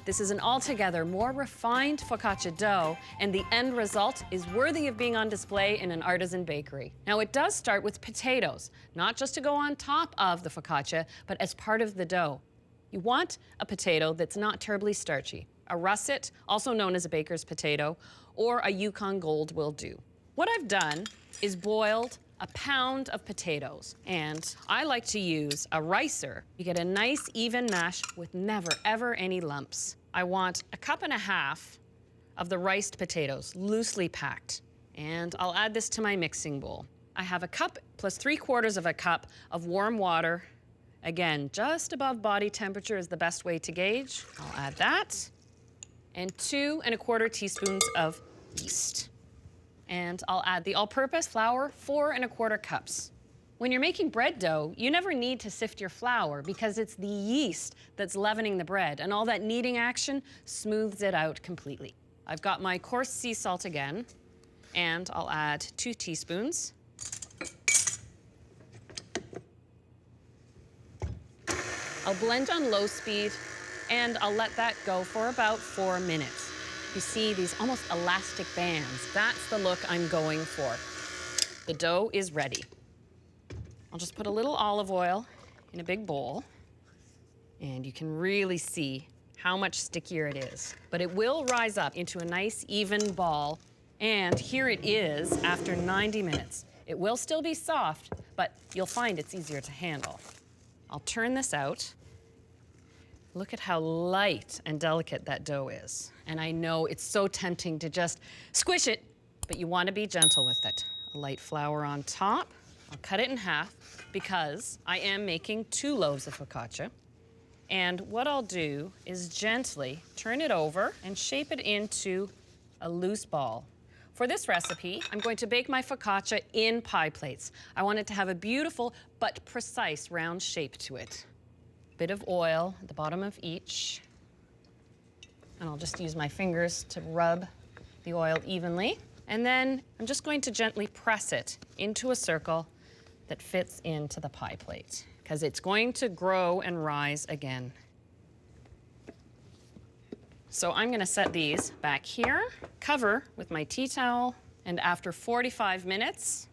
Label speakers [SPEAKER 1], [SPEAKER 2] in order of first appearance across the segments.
[SPEAKER 1] This is an altogether more refined focaccia dough, and the end result is worthy of being on display in an artisan bakery. Now, it does start with potatoes, not just to go on top of the focaccia, but as part of the dough. You want a potato that's not terribly starchy. A russet, also known as a baker's potato, or a Yukon Gold will do. What I've done is boiled a pound of potatoes, and I like to use a ricer. You get a nice even mash with never ever any lumps. I want 1.5 cups of the riced potatoes, loosely packed, and I'll add this to my mixing bowl. I have 1 cup plus 3/4 cup of warm water. Again, just above body temperature is the best way to gauge. I'll add that, and 2¼ teaspoons of yeast. And I'll add the all-purpose flour, 4¼ cups. When you're making bread dough, you never need to sift your flour because it's the yeast that's leavening the bread, and all that kneading action smooths it out completely. I've got my coarse sea salt again, and I'll add 2 teaspoons. I'll blend on low speed, and I'll let that go for about 4 minutes. You see these almost elastic bands. That's the look I'm going for. The dough is ready. I'll just put a little olive oil in a big bowl, and you can really see how much stickier it is. But it will rise up into a nice even ball, and here it is after 90 minutes. It will still be soft, but you'll find it's easier to handle. I'll turn this out. Look at how light and delicate that dough is. And I know it's so tempting to just squish it, but you want to be gentle with it. A light flour on top. I'll cut it in half because I am making 2 loaves of focaccia. And what I'll do is gently turn it over and shape it into a loose ball. For this recipe, I'm going to bake my focaccia in pie plates. I want it to have a beautiful but precise round shape to it. Bit of oil at the bottom of each. And I'll just use my fingers to rub the oil evenly. And then I'm just going to gently press it into a circle that fits into the pie plate, because it's going to grow and rise again. So I'm gonna set these back here, cover with my tea towel, and after 45 minutes,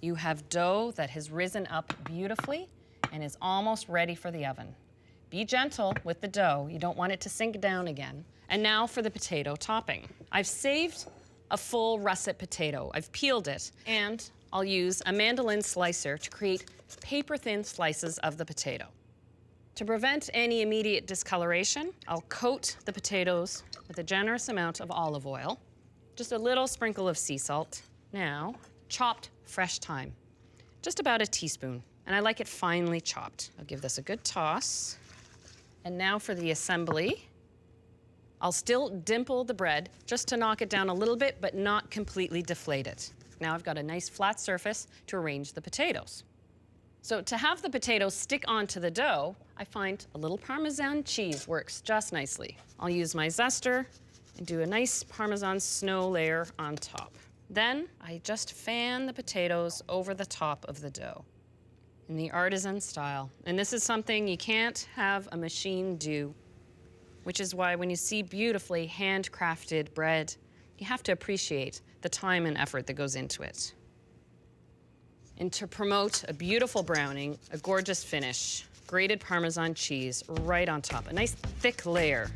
[SPEAKER 1] you have dough that has risen up beautifully and is almost ready for the oven. Be gentle with the dough. You don't want it to sink down again. And now for the potato topping. I've saved a full russet potato. I've peeled it, and I'll use a mandolin slicer to create paper-thin slices of the potato. To prevent any immediate discoloration, I'll coat the potatoes with a generous amount of olive oil, just a little sprinkle of sea salt. Now, chopped fresh thyme, just about a teaspoon. And I like it finely chopped. I'll give this a good toss. And now for the assembly. I'll still dimple the bread just to knock it down a little bit, but not completely deflate it. Now I've got a nice flat surface to arrange the potatoes. So to have the potatoes stick onto the dough, I find a little Parmesan cheese works just nicely. I'll use my zester and do a nice Parmesan snow layer on top. Then I just fan the potatoes over the top of the dough in the artisan style. And this is something you can't have a machine do, which is why when you see beautifully handcrafted bread, you have to appreciate the time and effort that goes into it. And to promote a beautiful browning, a gorgeous finish, grated Parmesan cheese right on top, a nice thick layer.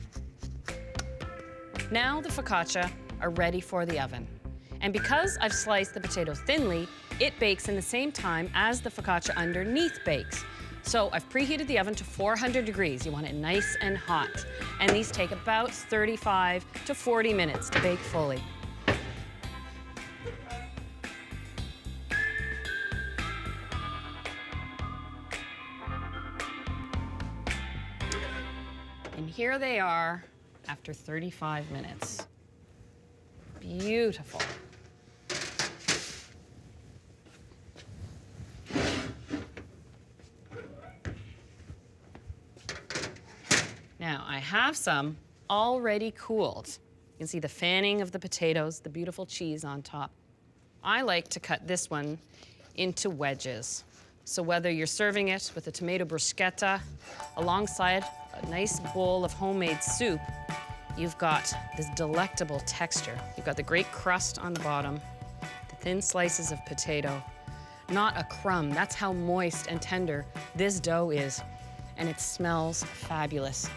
[SPEAKER 1] Now the focaccia are ready for the oven. And because I've sliced the potato thinly, it bakes in the same time as the focaccia underneath bakes. So I've preheated the oven to 400 degrees. You want it nice and hot. And these take about 35 to 40 minutes to bake fully. And here they are after 35 minutes. Beautiful. Now, I have some already cooled. You can see the fanning of the potatoes, the beautiful cheese on top. I like to cut this one into wedges. So whether you're serving it with a tomato bruschetta alongside a nice bowl of homemade soup, you've got this delectable texture. You've got the great crust on the bottom, the thin slices of potato, not a crumb. That's how moist and tender this dough is, and it smells fabulous.